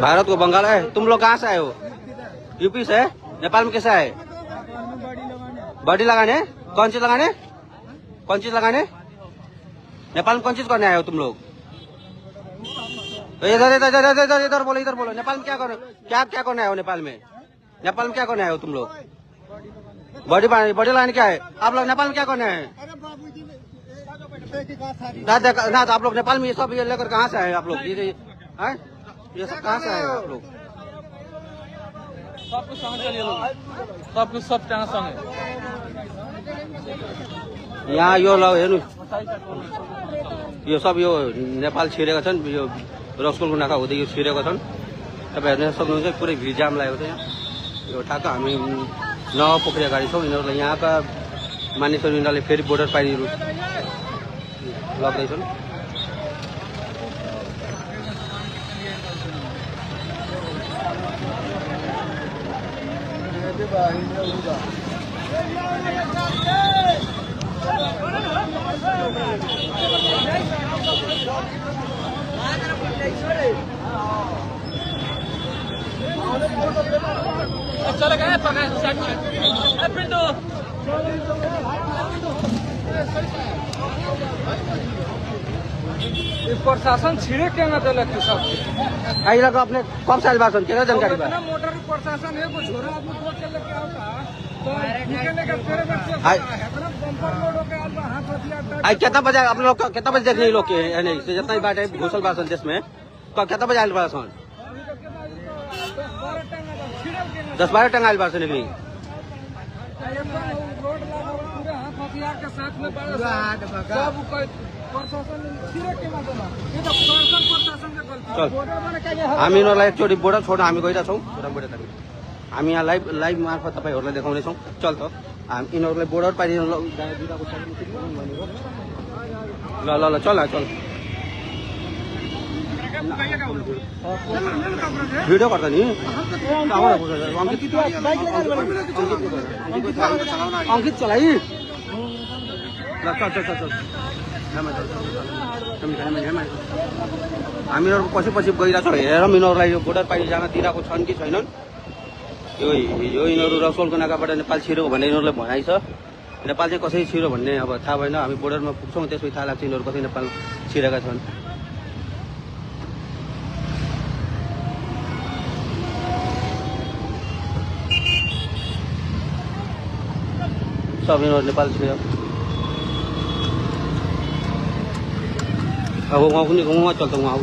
भारत को बंगाल है। तुम लोग कहाँ से आए हो? यूपी से? नेपाल में कैसे आए? बॉडी लगाने? कौन चीज लगाने? कौन चीज लगाने? नेपाल में कौन चीज करने आए हो तुम लोग? इधर इधर इधर इधर इधर बोलो, इधर बोलो। नेपाल में क्या करने आए हो? नेपाल में क्या करने आए हो तुम लोग? बॉडी लगाने क्या है? आप लोग नेपाल में क्या करने आए हैं? ना आप लोग नेपाल में ये सब लेकर कहाँ से आए आप लोग? ये सब कहाँ से आए आप लोग? सब कुछ समझ सब कुछ सब टाँग संगे यहाँ यो ल हेर्नु, यो सब यो नेपाल छिरेका छन्। यो रक्सोलको नाका हुँदै यो छिरेका छन्। तपाईँ हेर्न सक्नुहुन्छ पुरै भिड जाम लागेको छ। यहाँ यो ठ्याक्क हामी नवपोखरी अगाडि छौँ। यिनीहरूलाई यहाँका मानिसहरू यिनीहरूले फेरि बोर्डर पारिहरू लग्दैछन्। चले गए पिंटू प्रशासन छिड़े क्या ना दिलक सब आइलाको अपने कब साल बाद क्या जानकारी बा? मोटर प्रशासन है कुछ छोरा आदमी को चल के आता तो निकलने का तेरे बच्चे बम्पर लोड होके हाथ हथियार आई कितना बजे आप लोग कितना बजे देखने लोग के नहीं जितना ही बात है घुसल बासन देश में तो कितना बजे आइल बासन? 10-12 टंग आइल बासन नहीं रोड लगा पूरे हाथ हथियार के साथ में सब प्रशासन छिड़े के मात्र ये तो प्रशासन के गलती। चल हामी यिनीहरूलाई एकचोटि बोर्डर छोड्न हामी गइरहेको छौँ। हामी यहाँ लाइभ मार्फत तपाईँहरूलाई देखाउनेछौँ। चल त यिनीहरूलाई बोर्डर पारि ल ल चल चल भिडियो गर्दा नि अंकित चलाइ ल चल हामीहरू पछि गइरहेको छौँ। हेरौँ यिनीहरूलाई यो बोर्डर पारि जान दिइरहेको छन् कि छैनन्। यो यिनीहरू रक्सोलको नाकाबाट नेपाल छिरेको भन्ने यिनीहरूलाई भनाइ छ। नेपाल चाहिँ कसरी छिर्यो भन्ने अब थाहा भएन। हामी बोर्डरमा पुग्छौँ त्यसपछि थाहा लाग्छ यिनीहरू कसरी नेपाल छिरेका छन्। सब यिनीहरू नेपाल छिर्यो। अब वहाँ पनि वहाँ चल्छ वहाँ